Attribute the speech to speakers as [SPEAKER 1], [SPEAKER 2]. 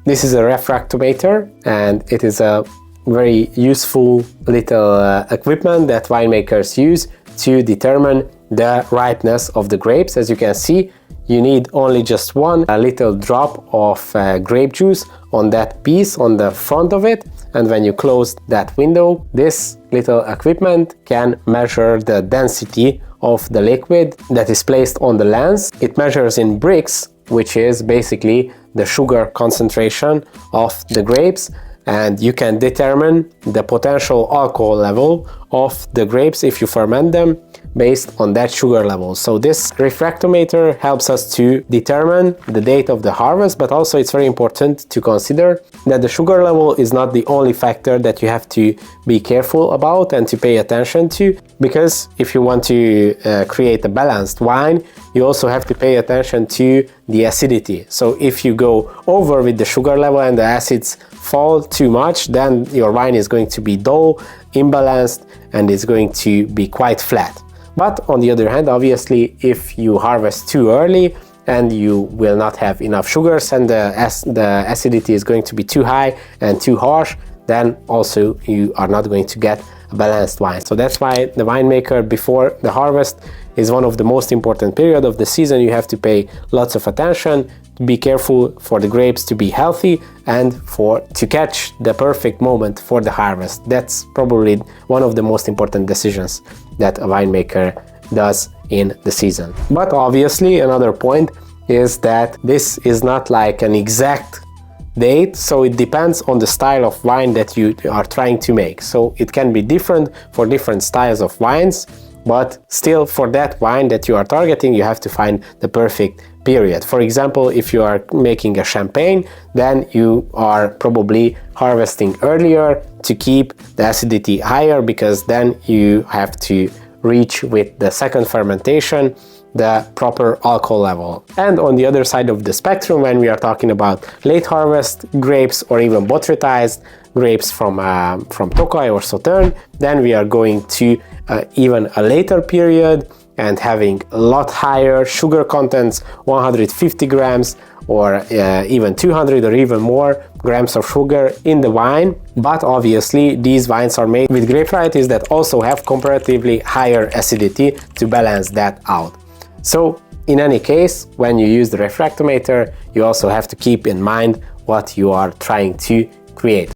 [SPEAKER 1] This is a refractometer, and it is a very useful little equipment that winemakers use to determine the ripeness of the grapes. As you can see, you need only just one little drop of grape juice on that piece on the front of it, and when you close that window, this little equipment can measure the density of the liquid that is placed on the lens. It measures in Brix, which is basically the sugar concentration of the grapes, and you can determine the potential alcohol level of the grapes if you ferment them based on that sugar level. So this refractometer helps us to determine the date of the harvest, but also it's very important to consider that the sugar level is not the only factor that you have to be careful about and to pay attention to, because if you want to create a balanced wine, you also have to pay attention to the acidity. So if you go over with the sugar level and the acids fall too much, then your wine is going to be dull, imbalanced, and it's going to be quite flat. But on the other hand, obviously, if you harvest too early and you will not have enough sugars and the acidity is going to be too high and too harsh, then also you are not going to get a balanced wine. So that's why the winemaker before the harvest is one of the most important period of the season. You have to pay lots of attention, be careful for the grapes to be healthy and to catch the perfect moment for the harvest. That's probably one of the most important decisions that a winemaker does in the season. But obviously another point is that this is not like an exact date, so it depends on the style of wine that you are trying to make. So it can be different for different styles of wines, but still for that wine that you are targeting, you have to find the perfect period. For example, if you are making a champagne, then you are probably harvesting earlier to keep the acidity higher, because then you have to reach with the second fermentation the proper alcohol level. And on the other side of the spectrum, when we are talking about late harvest grapes or even botrytized grapes from Tokaj or Sauternes, then we are going to even a later period and having a lot higher sugar contents, 150 grams or even 200 or even more grams of sugar in the wine. But obviously these wines are made with grape varieties that also have comparatively higher acidity to balance that out. So in any case, when you use the refractometer, you also have to keep in mind what you are trying to create.